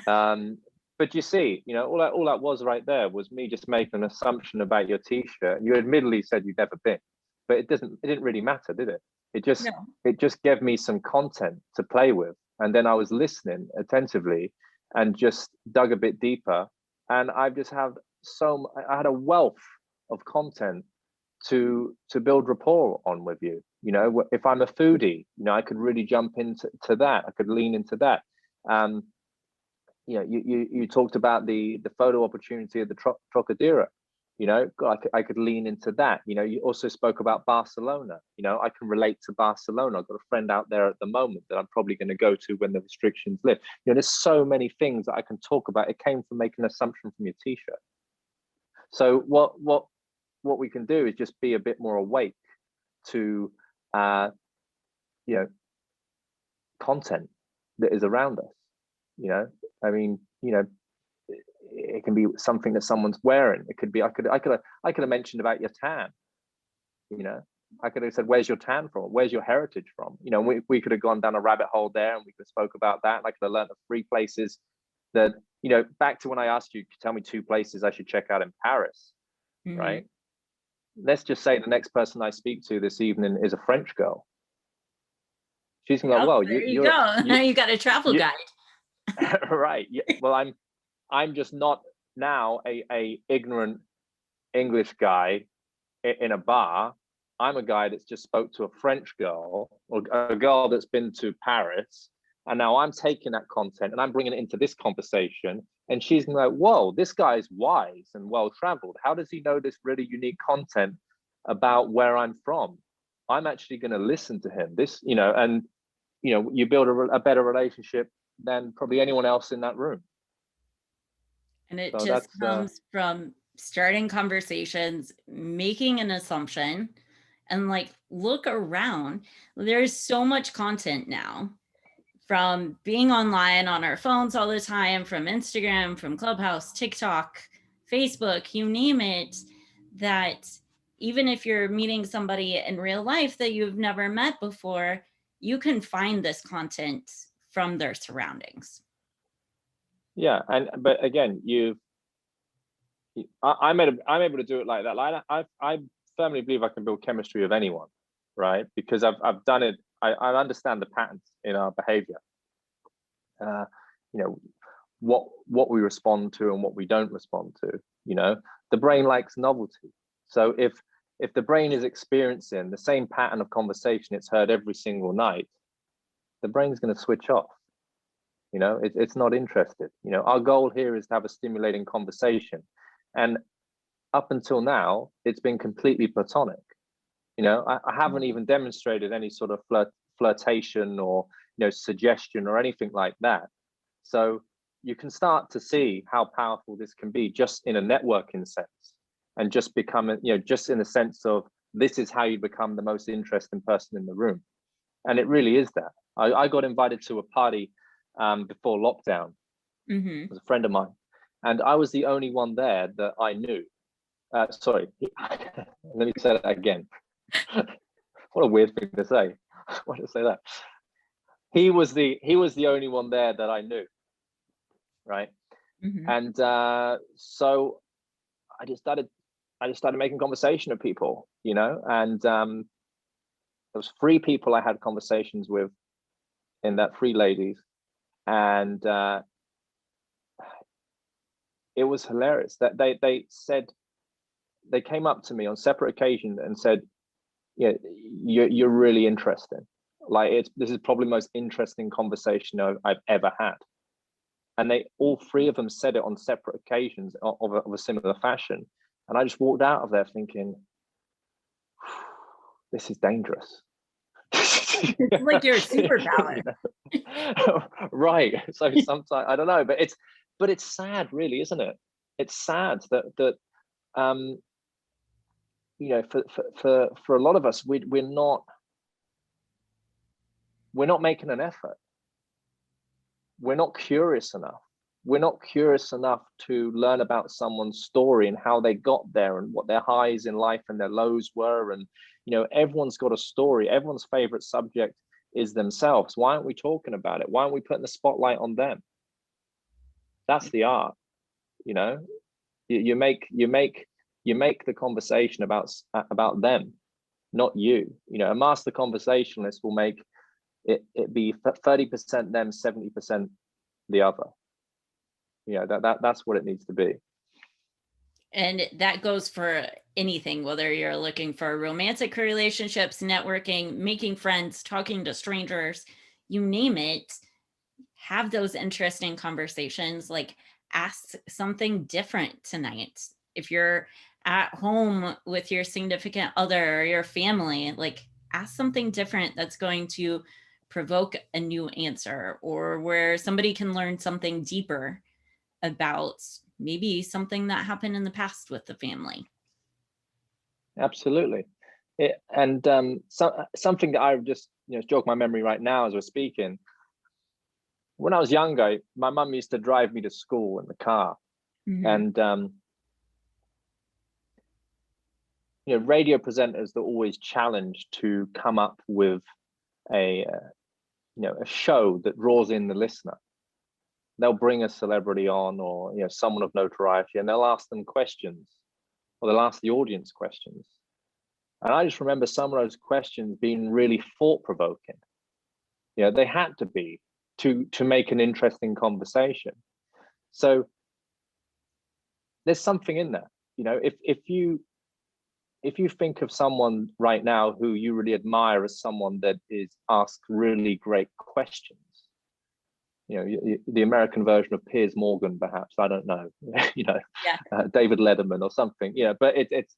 one. But you see, all that was right there was me just making an assumption about your t-shirt. You admittedly said you'd never been, but it didn't really matter, did it? No. It just gave me some content to play with, and then I was listening attentively and just dug a bit deeper, and I had a wealth of content to build rapport on with you. If I'm a foodie, I could really jump into that. I could lean into that. You talked about the photo opportunity of the Trocadero. I could lean into that. You also spoke about Barcelona. I can relate to Barcelona. I've got a friend out there at the moment that I'm probably going to go to when the restrictions lift. There's so many things that I can talk about. It came from making an assumption from your t-shirt. So what we can do is just be a bit more awake to content that is around us. I mean, it can be something that someone's wearing. It could be, I could have mentioned about your tan. I could have said, where's your tan from? Where's your heritage from? We could have gone down a rabbit hole there, and we could have spoke about that. I could have learned of 3 places that, back to when I asked you, tell me 2 places I should check out in Paris, right? Let's just say the next person I speak to this evening is a French girl. She's gonna go, well, there you go. You got a travel guide. Right. Yeah. Well, I'm just not now a ignorant English guy in a bar. I'm a guy that's just spoke to a French girl, or a girl that's been to Paris, And now I'm taking that content and I'm bringing it into this conversation. And she's gonna be like, whoa, this guy's wise and well-traveled. How does he know this really unique content about where I'm from? I'm actually going to listen to him. This, and you build a better relationship than probably anyone else in that room. And it just comes from starting conversations, making an assumption, and like, look around. There's so much content now, from being online on our phones all the time, from Instagram, from Clubhouse, TikTok, Facebook, you name it, that even if you're meeting somebody in real life that you've never met before, you can find this content from their surroundings. Yeah, but again, I'm able to do it like that. Like I firmly believe I can build chemistry with anyone, right? Because I've done it. I understand the patterns in our behavior. What we respond to and what we don't respond to. The brain likes novelty. So if the brain is experiencing the same pattern of conversation it's heard every single night, the brain's going to switch off. It's not interested. Our goal here is to have a stimulating conversation, and up until now it's been completely platonic. I haven't even demonstrated any sort of flirtation or suggestion or anything like that. So you can start to see how powerful this can be just in a networking sense, and just becoming, just in the sense of, this is how you become the most interesting person in the room. And it really is that. I got invited to a party before lockdown. Mm-hmm. It was a friend of mine, and I was the only one there that I knew. Sorry, let me say that again. What a weird thing to say. Why did I say that? He was the only one there that I knew, right? Mm-hmm. And so I just started making conversation with people, and there was 3 people I had conversations with in that, 3 ladies, and it was hilarious that they said, they came up to me on separate occasions and said, yeah, you're really interesting. Like, this is probably the most interesting conversation I've ever had. And all 3 of them said it on separate occasions of a similar fashion. And I just walked out of there thinking, this is dangerous. It's like your superpower. Right. So sometimes, I don't know, but it's sad, really, isn't it? It's sad that for a lot of us, we're not making an effort. We're not curious enough. We're not curious enough to learn about someone's story and how they got there and what their highs in life and their lows were. And everyone's got a story. Everyone's favorite subject is themselves. Why aren't we talking about it? Why aren't we putting the spotlight on them? That's the art. You make the conversation about them, not you. A master conversationalist will make it be 30% them, 70% the other. That's what it needs to be. And that goes for anything, whether you're looking for romantic relationships, networking, making friends, talking to strangers, you name it. Have those interesting conversations. Like, ask something different tonight. If you're at home with your significant other or your family, like, ask something different that's going to provoke a new answer, or where somebody can learn something deeper about maybe something that happened in the past with the family. Absolutely. Something that I just jog my memory right now as we're speaking. When I was younger, my mum used to drive me to school in the car. Mm-hmm. And radio presenters are always challenged to come up with a show that draws in the listener. They'll bring a celebrity on, or someone of notoriety, and they'll ask them questions, or they'll ask the audience questions. And I just remember some of those questions being really thought-provoking. They had to be to make an interesting conversation. So there's something in that. If you think of someone right now who you really admire as someone that is asked really great questions, the American version of Piers Morgan, perhaps, I don't know, Yeah. David Letterman or something, but it's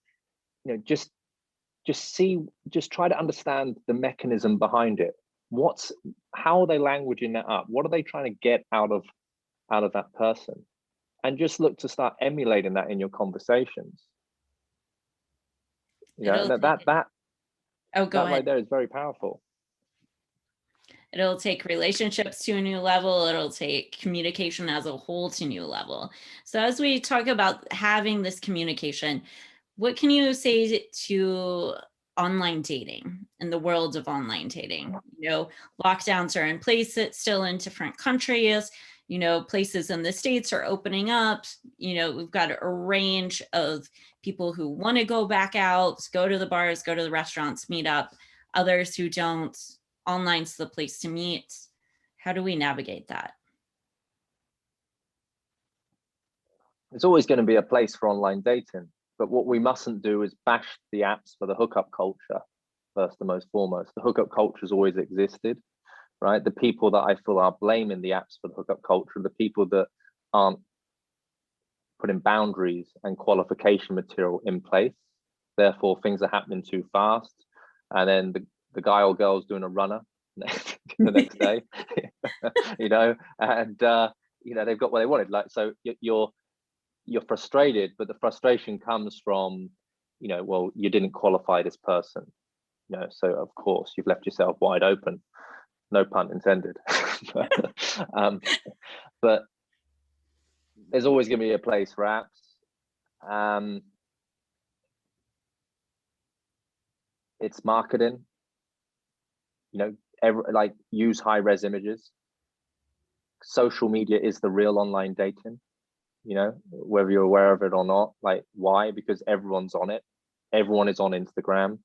just try to understand the mechanism behind it. How are they languaging that up? What are they trying to get out of that person? And just look to start emulating that in your conversations. That right there is very powerful. It'll take relationships to a new level. It'll take communication as a whole to a new level. So as we talk about having this communication, what can you say to online dating, in the world of online dating? Lockdowns are in place still in different countries. Places in the States are opening up. We've got a range of people who want to go back out, go to the bars, go to the restaurants, meet up, others who don't. Online's the place to meet. How do we navigate that? There's always going to be a place for online dating, but what we mustn't do is bash the apps for the hookup culture, first and most foremost. The hookup culture has always existed, right? The people that I feel are blaming the apps for the hookup culture are the people that aren't putting boundaries and qualification material in place. Therefore, things are happening too fast. And then the guy or girl's doing a runner the next day, and they've got what they wanted. Like, so you're frustrated, but the frustration comes from, well, you didn't qualify this person, so of course you've left yourself wide open, no pun intended. But there's always going to be a place for apps. It's marketing. Use high-res images. Social media is the real online dating, whether you're aware of it or not. Like, why? Because everyone's on it. Everyone is on Instagram.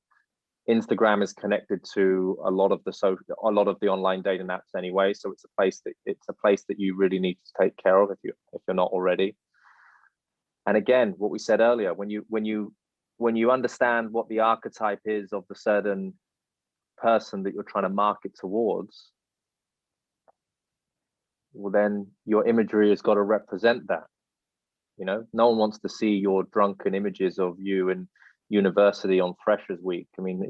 Instagram is connected to a lot of the online dating apps anyway. So it's a place that you really need to take care of if you're not already. And again, what we said earlier, when you understand what the archetype is of the certain person that you're trying to market towards, well, then your imagery has got to represent that. No one wants to see your drunken images of you in university on Freshers Week. I mean,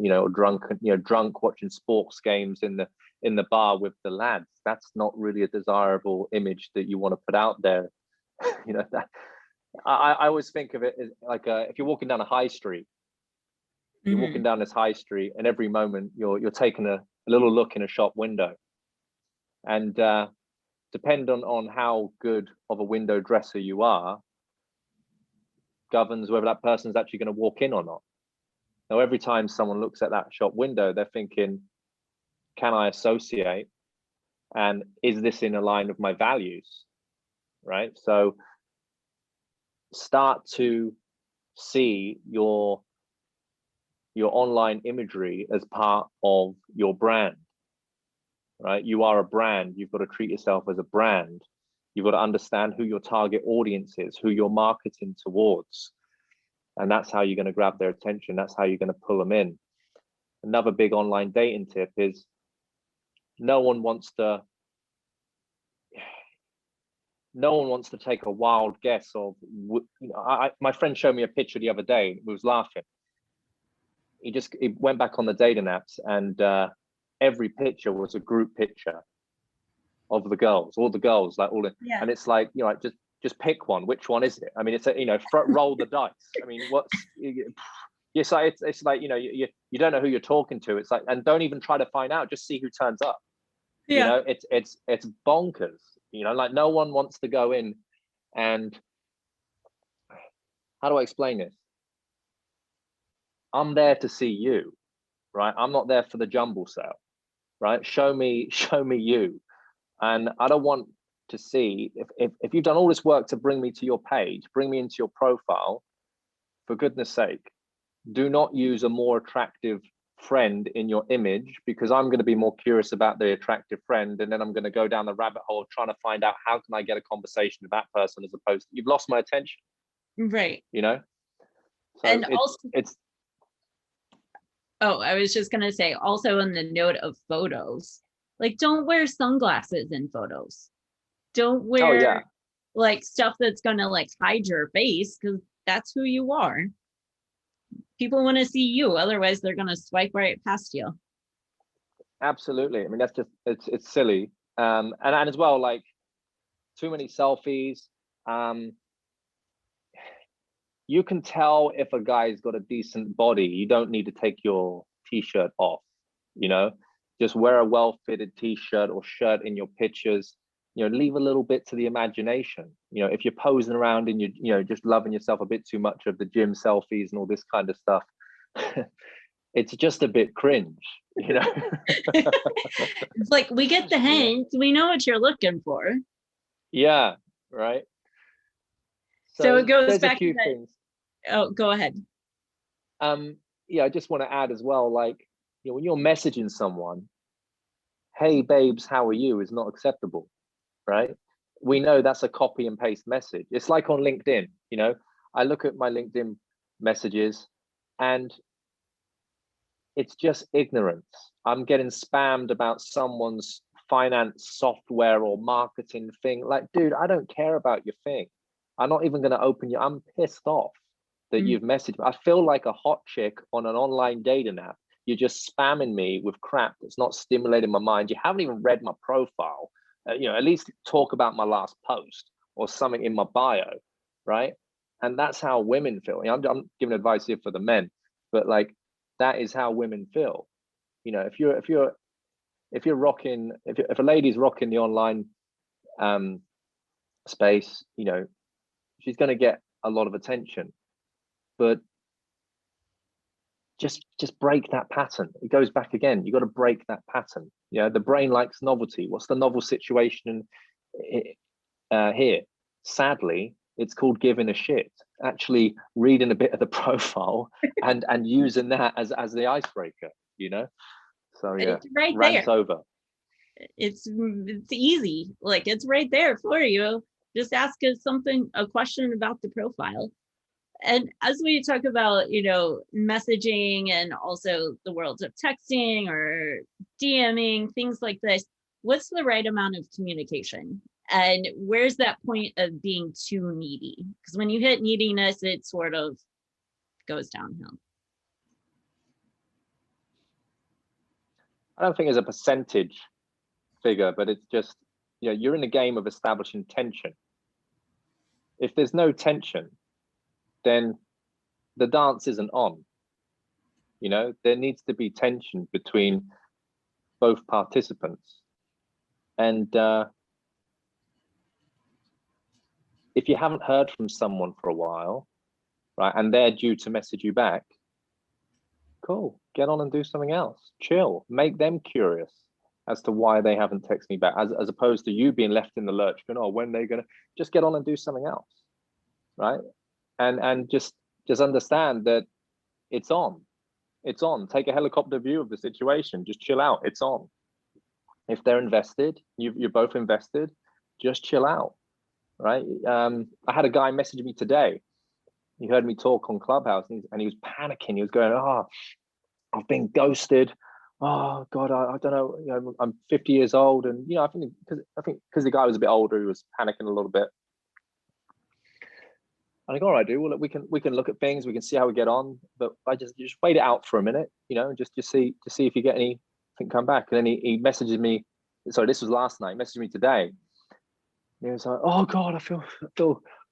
drunk watching sports games in the bar with the lads. That's not really a desirable image that you want to put out there. That I always think of it as like if you're walking down a high street. You're walking down this high street, and every moment you're taking a little look in a shop window, and depending on how good of a window dresser you are, governs whether that person's actually going to walk in or not. Now, every time someone looks at that shop window, they're thinking, can I associate? And is this in line with my values? Right? So start to see your online imagery as part of your brand, right? You are a brand. You've got to treat yourself as a brand. You've got to understand who your target audience is, who you're marketing towards. And that's how you're going to grab their attention. That's how you're going to pull them in. Another big online dating tip is no one wants to take a wild guess of, my friend showed me a picture the other day. We was laughing. He went back on the dating apps, and every picture was a group picture of all the girls, Yeah. And it's like, just pick one. Which one is it? I mean, it's roll the dice. I mean, it's like, you don't know who you're talking to. It's like, and don't even try to find out, just see who turns up. Yeah. It's bonkers. Like, no one wants to go in and, how do I explain this? I'm there to see you, right? I'm not there for the jumble sale, right? Show me you. And I don't want to see, if you've done all this work to bring me to your page, bring me into your profile, for goodness sake, do not use a more attractive friend in your image, because I'm going to be more curious about the attractive friend, and then I'm going to go down the rabbit hole trying to find out how can I get a conversation with that person, as opposed to, you've lost my attention. Right. So and I was just going to say, also on the note of photos, like, don't wear sunglasses in photos. Don't Oh wear yeah, like stuff that's gonna like hide your face, because that's who you are. People want to see you, otherwise they're gonna swipe right past you. absolutely. I mean, that's just it's silly. And as well, like too many selfies. Um, you can tell if a guy's got a decent body. You don't need to take your t-shirt off, you know, just wear a well-fitted t-shirt or shirt in your pictures. You know, leave a little bit to the imagination. You know, if you're posing around and you just loving yourself a bit too much of the gym selfies and all this kind of stuff, it's just a bit cringe, you know. It's like, we get the hint, we know what you're looking for. Yeah, right. So it goes there's a back to few that. things. Oh, go ahead. Yeah, I just want to add as well, like, you know, when you're messaging someone, hey babes, how are you, is not acceptable, right? We know that's a copy and paste message. It's like on LinkedIn, you know, I look at my LinkedIn messages and it's just ignorance. I'm getting spammed about someone's finance software or marketing thing. Like, dude, I don't care about your thing. I'm not even going to open you. I'm pissed off that you've messaged me. I feel like a hot chick on an online dating app. You're just spamming me with crap that's not stimulating my mind. You haven't even read my profile. You know, at least talk about my last post or something in my bio, right? And that's how women feel. You know, I'm giving advice here for the men, but like that is how women feel. You know, if you're rocking, if a lady's rocking the online space, you know, she's going to get a lot of attention, but just break that pattern. It goes back again. You got to break that pattern. You know, the brain likes novelty. What's the novel situation here? Sadly, it's called giving a shit. Actually reading a bit of the profile and using that as the icebreaker, you know. So yeah, It's right rant there. over. It's easy. Like, it's right there for you. Just ask us a question about the profile. And as we talk about, messaging and also the worlds of texting or DMing, things like this, what's the right amount of communication? And where's that point of being too needy? Because when you hit neediness, it sort of goes downhill. I don't think there's a percentage figure, but it's just, you know, you're in a game of establishing tension. If there's no tension, then the dance isn't on. You know, there needs to be tension between both participants. And if you haven't heard from someone for a while, right, and they're due to message you back, cool, get on and do something else. Chill, make them curious as to why they haven't texted me back, as opposed to you being left in the lurch, going, oh, when they're gonna, just get on and do something else, right? And just understand that it's on. It's on. Take a helicopter view of the situation. Just chill out. It's on. If they're invested, you're both invested, just chill out, right? I had a guy message me today. He heard me talk on Clubhouse and he was panicking. He was going, oh, I've been ghosted. Oh God, I don't know. You know, I'm 50 years old, and you know, I think because the guy was a bit older, he was panicking a little bit. And I go, all right, dude. Well, we can look at things. We can see how we get on. But I just wait it out for a minute, you know, just see if you get anything come back. And then he messages me. Sorry, this was last night. He messaged me today. He was like, oh God, I feel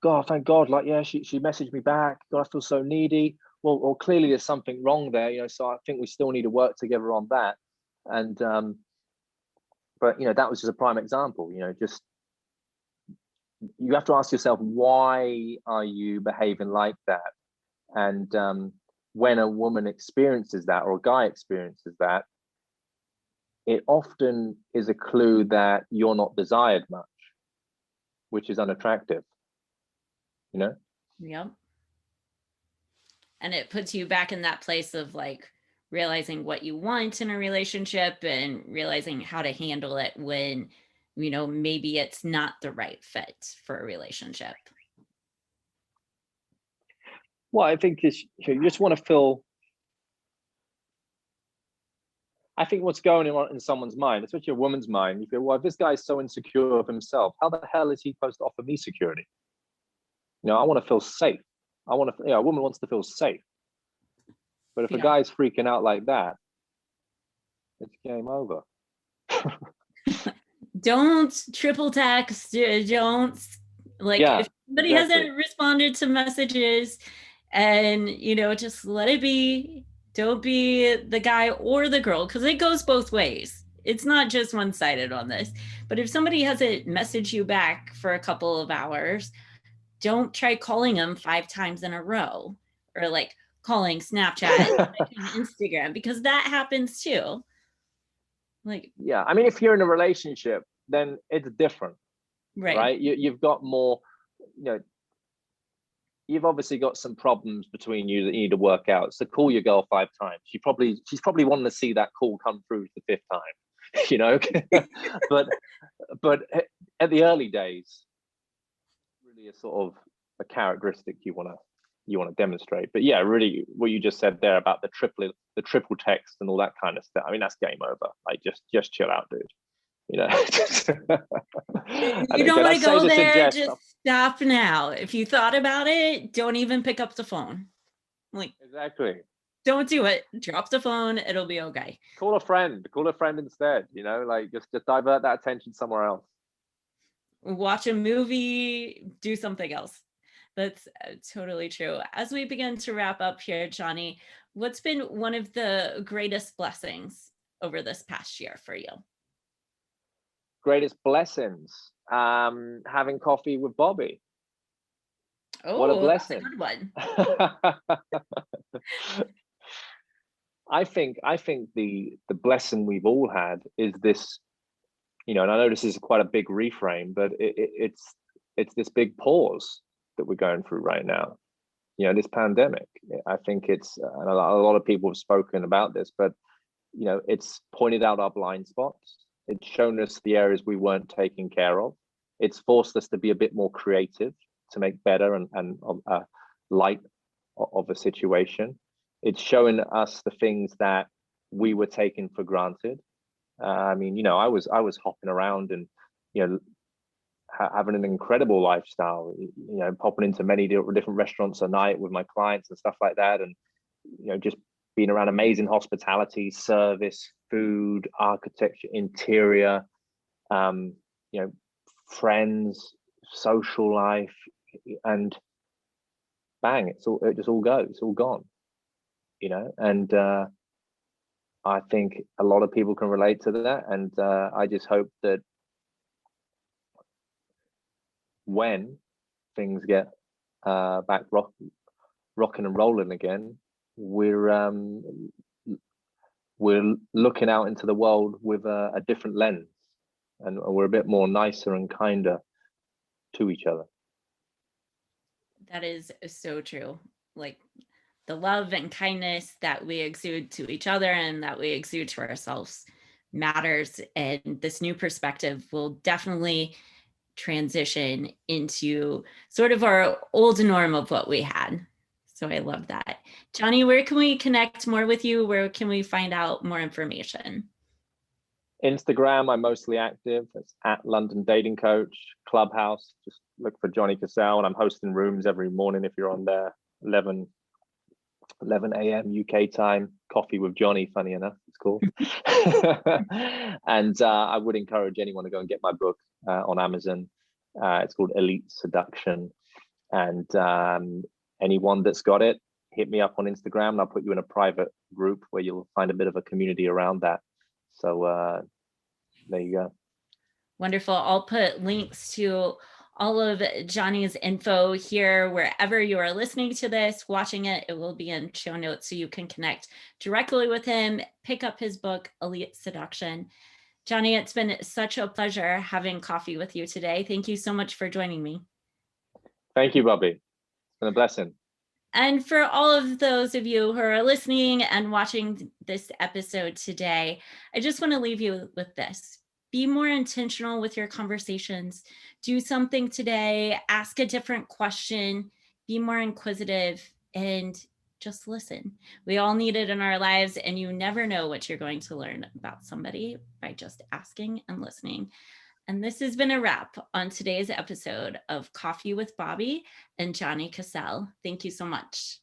God, thank God. Like, yeah, she messaged me back. God, I feel so needy. Well, clearly there's something wrong there, you know. So I think we still need to work together on that. And but you know, that was just a prime example. You know, just you have to ask yourself, why are you behaving like that? And when a woman experiences that or a guy experiences that, it often is a clue that you're not desired much, which is unattractive, you know? Yep. And it puts you back in that place of like realizing what you want in a relationship and realizing how to handle it when, maybe it's not the right fit for a relationship. Well, I think you just want to feel I think what's going on in someone's mind, especially a woman's mind, you feel, well, if this guy's so insecure of himself, how the hell is he supposed to offer me security? I want to feel safe. A woman wants to feel safe. But if a guy's freaking out like that, it's game over. Don't triple text. Don't if somebody hasn't responded to messages, and just let it be. Don't be the guy or the girl, because it goes both ways. It's not just one-sided on this. But if somebody hasn't messaged you back for a couple of hours, don't try calling them 5 times in a row, or like calling Snapchat, Instagram, because that happens too. Yeah, I mean, if you're in a relationship, then it's different, right? You've got more, you've obviously got some problems between you that you need to work out. So call your girl 5 times. She's probably wanting to see that call come through the 5th time, but at the early days, really a sort of a characteristic you want to demonstrate. But yeah, really what you just said there about the triple text and all that kind of stuff, I mean, that's game over. Like, just chill out, dude. You don't want to go there, just stop now. If you thought about it, don't even pick up the phone. Exactly. Don't do it. Drop the phone. It'll be okay. Call a friend instead, just divert that attention somewhere else. Watch a movie, do something else. That's totally true. As we begin to wrap up here, Johnny, what's been one of the greatest blessings over this past year for you? Greatest blessings, having coffee with Bobbi. Oh, what a blessing! That's a good one. I think the blessing we've all had is this, and I know this is quite a big reframe, but it's this big pause that we're going through right now. This pandemic. I think it's, and a lot of people have spoken about this, but it's pointed out our blind spots. It's shown us the areas we weren't taking care of. It's forced us to be a bit more creative, to make better and light of a situation. It's showing us the things that we were taking for granted. I mean, I was hopping around and having an incredible lifestyle. Popping into many different restaurants a night with my clients and stuff like that, and just being around amazing hospitality, service, food, architecture, interior, friends, social life, and bang, it just all goes, it's all gone, and I think a lot of people can relate to that, and I just hope that when things get back rocking and rolling again, we're looking out into the world with a different lens, and we're a bit more nicer and kinder to each other. That is so true. The love and kindness that we exude to each other and that we exude to ourselves matters. And this new perspective will definitely transition into sort of our old norm of what we had. So I love that. Johnny, where can we connect more with you? Where can we find out more information? Instagram, I'm mostly active. It's at London Dating Coach. Clubhouse, just look for Johnny Cassell, and I'm hosting rooms every morning if you're on there. 11 a.m. UK time. Coffee with Johnny, funny enough, it's called. And I would encourage anyone to go and get my book on Amazon. It's called Elite Seduction. And anyone that's got it, hit me up on Instagram, and I'll put you in a private group where you'll find a bit of a community around that. So there you go. Wonderful. I'll put links to all of Johnny's info here, wherever you are listening to this, watching it, it will be in show notes so you can connect directly with him, pick up his book, Elite Seduction. Johnny, it's been such a pleasure having coffee with you today. Thank you so much for joining me. Thank you, Bobbi. It's been a blessing. And for all of those of you who are listening and watching this episode today, I just want to leave you with this. Be more intentional with your conversations. Do something today, ask a different question, be more inquisitive, and just listen. We all need it in our lives, and you never know what you're going to learn about somebody by just asking and listening. And this has been a wrap on today's episode of Coffee with Bobbi and Johnny Cassell. Thank you so much.